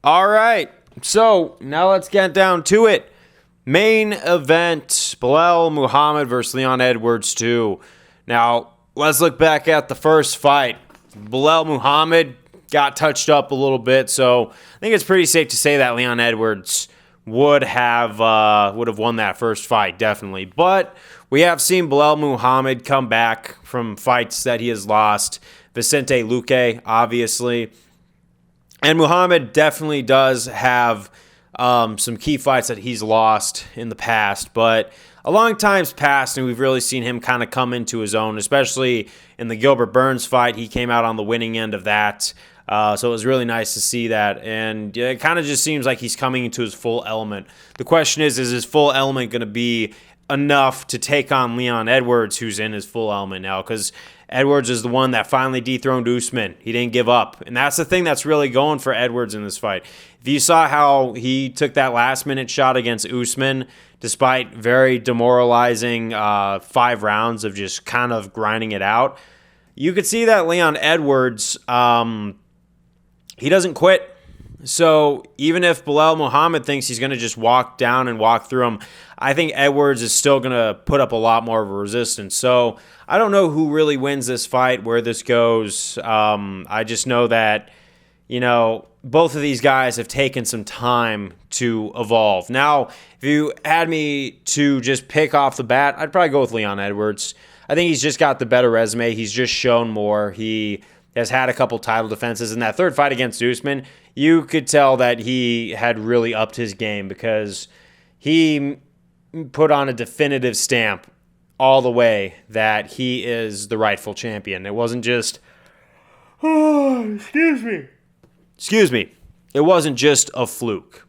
All right, so now let's get down to it. Main event, Belal Muhammad versus Leon Edwards 2. Now, let's look back at the first fight. Belal Muhammad got touched up a little bit, so I think it's pretty safe to say that Leon Edwards would have won that first fight, definitely. But we have seen Belal Muhammad come back from fights that he has lost. Vicente Luque, obviously. And Muhammad definitely does have some key fights that he's lost in the past, but a long time's passed, and we've really seen him kind of come into his own, especially in the Gilbert Burns fight. He came out on the winning end of that, so it was really nice to see that, and it kind of just seems like he's coming into his full element. The question is his full element going to be enough to take on Leon Edwards, who's in his full element now? Because Edwards is the one that finally dethroned Usman. He didn't give up. And that's the thing that's really going for Edwards in this fight. If you saw how he took that last-minute shot against Usman, despite very demoralizing 5 rounds of just kind of grinding it out, you could see that Leon Edwards, he doesn't quit. So even if Belal Muhammad thinks he's going to just walk down and walk through him, I think Edwards is still going to put up a lot more of a resistance. So I don't know who really wins this fight, where this goes. I just know that, both of these guys have taken some time to evolve. Now, if you had me to just pick off the bat, I'd probably go with Leon Edwards. I think he's just got the better resume. He's just shown more. He has had a couple title defenses. In that third fight against Usman, you could tell that he had really upped his game because he put on a definitive stamp all the way that he is the rightful champion. It wasn't just, excuse me. It wasn't just a fluke.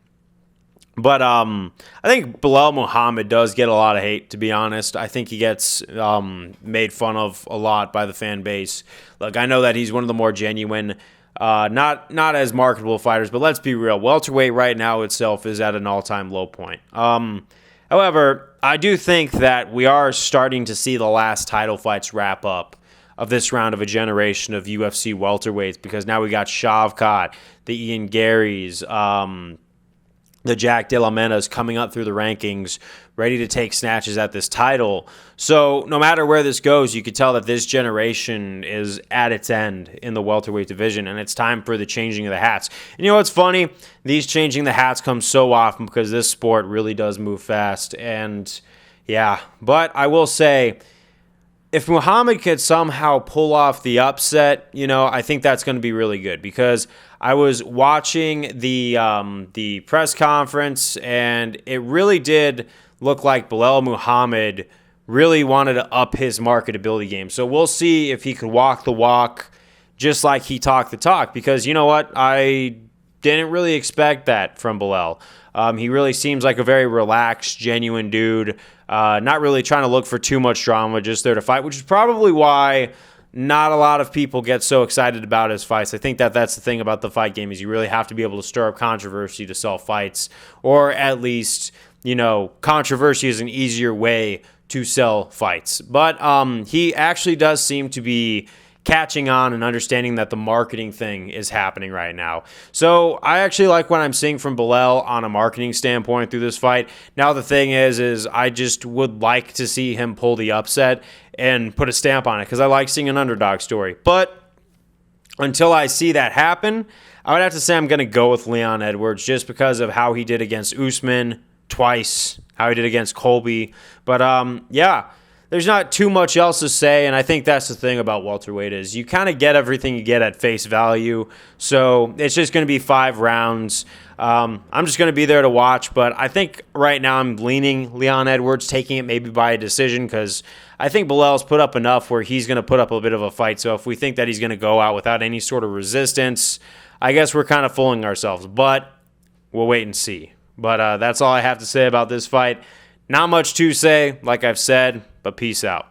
But I think Belal Muhammad does get a lot of hate, to be honest. I think he gets made fun of a lot by the fan base. Look, I know that he's one of the more genuine, not as marketable fighters, but let's be real. Welterweight right now itself is at an all-time low point. However, I do think that we are starting to see the last title fights wrap up of this round of a generation of UFC welterweights, because now we got Shavkat, the Ian Garys, the Jack De La Menas coming up through the rankings, ready to take snatches at this title. So no matter where this goes, you could tell that this generation is at its end in the welterweight division, and it's time for the changing of the hats. And you know what's funny? These changing the hats come so often because this sport really does move fast. And yeah, but I will say, if Muhammad could somehow pull off the upset, I think that's going to be really good, because I was watching the press conference, and it really did look like Belal Muhammad really wanted to up his marketability game. So we'll see if he could walk the walk just like he talked the talk, because you know what? I didn't really expect that from Belal. He really seems like a very relaxed, genuine dude, not really trying to look for too much drama, just there to fight, which is probably why not a lot of people get so excited about his fights. I think that that's the thing about the fight game, is you really have to be able to stir up controversy to sell fights, or at least, controversy is an easier way to sell fights. But he actually does seem to be catching on and understanding that the marketing thing is happening right now. So I actually like what I'm seeing from Belal on a marketing standpoint through this fight. Now the thing is I just would like to see him pull the upset and put a stamp on it, because I like seeing an underdog story. But until I see that happen, I would have to say I'm going to go with Leon Edwards, just because of how he did against Usman twice, how he did against Colby. But yeah, there's not too much else to say, and I think that's the thing about welterweight, is you kind of get everything you get at face value. So it's just going to be 5 rounds. I'm just going to be there to watch, but I think right now I'm leaning Leon Edwards, taking it maybe by a decision, because I think Belal's put up enough where he's going to put up a bit of a fight. So if we think that he's going to go out without any sort of resistance, I guess we're kind of fooling ourselves, but we'll wait and see. But that's all I have to say about this fight. Not much to say, like I've said, but peace out.